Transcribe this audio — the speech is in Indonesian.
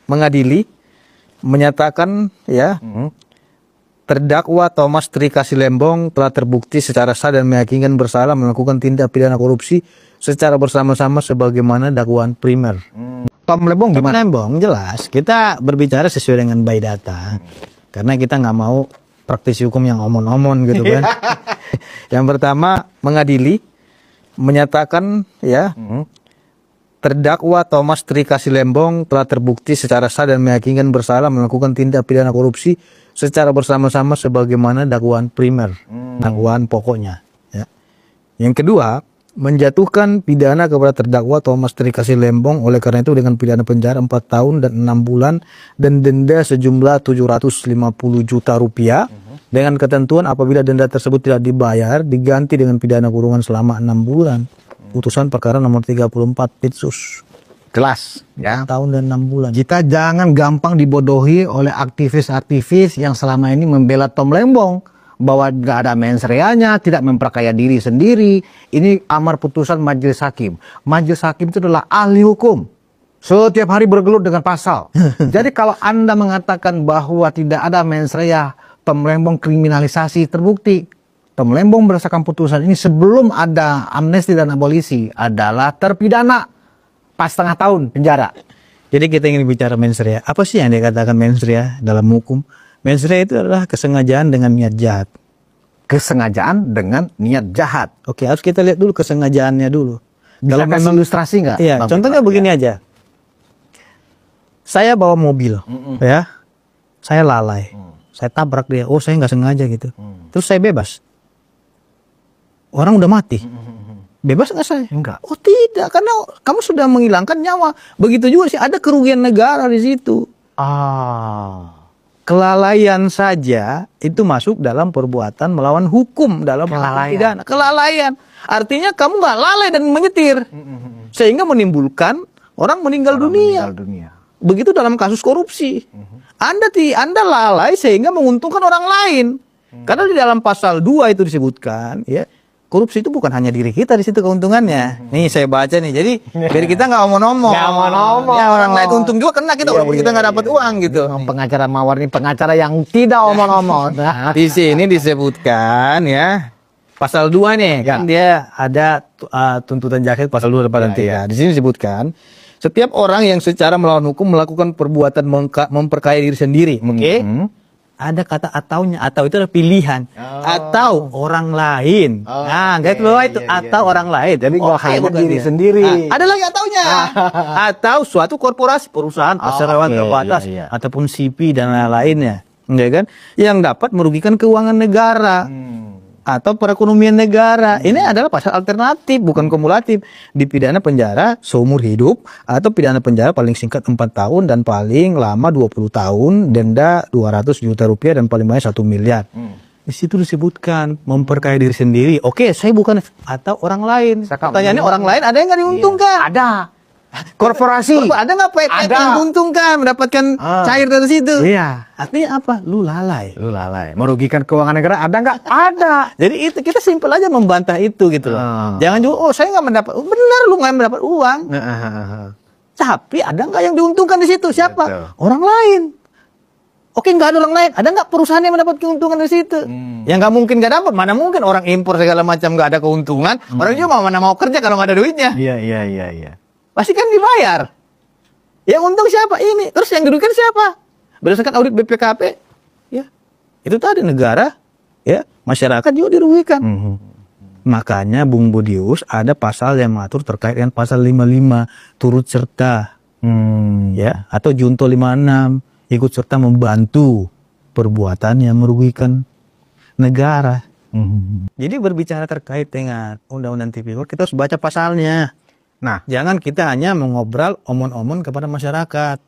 mengadili, menyatakan ya terdakwa Thomas Tri Kassilembong telah terbukti secara sah dan meyakinkan bersalah melakukan tindak pidana korupsi secara bersama-sama sebagaimana dakwaan primer. Tom Lembong gimana? Tom Lembong jelas kita berbicara sesuai dengan by data karena kita nggak mau praktisi hukum yang omon-omon gitu kan. Yang pertama mengadili, menyatakan ya terdakwa Thomas Tri Kassilembong telah terbukti secara sah dan meyakinkan bersalah melakukan tindak pidana korupsi secara bersama-sama sebagaimana dakwaan primer, dakwaan pokoknya. Ya. Yang kedua, menjatuhkan pidana kepada terdakwa Thomas Tri Kassilembong oleh karena itu dengan pidana penjara 4 tahun dan 6 bulan dan denda sejumlah 750 juta rupiah dengan ketentuan apabila denda tersebut tidak dibayar diganti dengan pidana kurungan selama 6 bulan. Putusan perkara nomor 34 Pitsus. Jelas ya. 4 tahun dan 6 bulan. Kita jangan gampang dibodohi oleh aktivis-aktivis yang selama ini membela Tom Lembong bahwa nggak ada mens reanya, tidak memperkaya diri sendiri. Ini amar putusan majelis hakim. Majelis hakim itu adalah ahli hukum. Setiap hari bergelut dengan pasal. Jadi kalau Anda mengatakan bahwa tidak ada mens rea, Tom Lembong kriminalisasi, terbukti. Tom Lembong berdasarkan putusan ini sebelum ada amnesti dan abolisi adalah terpidana 4,5 tahun penjara. Jadi kita ingin bicara mens rea. Apa sih yang dikatakan mens rea dalam hukum? Mens rea itu adalah kesengajaan dengan niat jahat. Kesengajaan dengan niat jahat. Oke, harus kita lihat dulu kesengajaannya dulu. Bisa kasih ilustrasi nggak? Iya, contohnya begini aja. Saya bawa mobil, ya, saya lalai, saya tabrak dia. Oh, saya nggak sengaja gitu. Terus saya bebas. Orang udah mati. Bebas nggak saya? Enggak. Oh tidak, karena kamu sudah menghilangkan nyawa. Begitu juga sih ada kerugian negara di situ. Kelalaian saja itu masuk dalam perbuatan melawan hukum dalam pidana. Kelalaian. Artinya kamu nggak lalai dan menyetir. Sehingga menimbulkan orang meninggal dunia. Begitu dalam kasus korupsi. Anda lalai sehingga menguntungkan orang lain. Karena di dalam pasal 2 itu disebutkan, ya, korupsi itu bukan hanya diri kita di situ keuntungannya. Nih saya baca nih. Jadi biar kita nggak omong-omong. Ya, orang lain untung juga kena kita walaupun kita nggak dapat uang gitu. Pengacara Mawar ini pengacara yang tidak omong-omong. Di sini disebutkan ya pasal 2 nih kan dia ada tuntutan jaksa pasal 2 dan 3. Di sini disebutkan setiap orang yang secara melawan hukum melakukan perbuatan memperkaya diri sendiri. Oke. Ada kata ataunya, atau itu adalah pilihan, atau orang lain. Nah, guys bahwa itu atau orang lain. Jadi nggak hanya diri sendiri. Ada lagi ataunya, atau suatu korporasi, perusahaan, perseroan terbatas, ataupun CP dan lain-lainnya, ya kan? Yang dapat merugikan keuangan negara atau perekonomian negara. Ini adalah pasal alternatif, bukan kumulatif. Dipidana penjara seumur hidup atau pidana penjara paling singkat 4 tahun dan paling lama 20 tahun, denda 200 juta rupiah dan paling banyak 1 miliar. Di situ disebutkan memperkaya diri sendiri. Oke, saya bukan atau orang lain. Pertanyaannya orang lain ada yang nggak diuntungkan? Ada. Korporasi. Ada nggak PT yang diuntungkan mendapatkan cair dari situ? Iya. Artinya apa? Lu lalai. Lu lalai. Merugikan keuangan negara ada nggak? Ada. Jadi itu kita simpel aja membantah itu gitu loh. Jangan juga, oh saya nggak mendapat. Benar lu nggak mendapat uang. Tapi ada nggak yang diuntungkan di situ? Siapa? Betul. Orang lain. Oke, nggak ada orang lain. Ada nggak perusahaan yang mendapat keuntungan di situ? Yang nggak mungkin nggak dapat. Mana mungkin orang impor segala macam nggak ada keuntungan. Orang juga mana mau kerja kalau nggak ada duitnya? Iya. Pasti kan dibayar. Yang untung siapa? Ini. Terus yang dirugikan siapa? Berdasarkan audit BPKP, ya itu tadi negara, ya masyarakat juga dirugikan. Makanya Bung Budius ada pasal yang mengatur terkait dengan pasal 55 turut serta, ya atau junto 56 ikut serta membantu perbuatan yang merugikan negara. Jadi berbicara terkait dengan Undang-Undang Tipikor kita harus baca pasalnya. Nah, jangan kita hanya mengobrol omon-omon kepada masyarakat.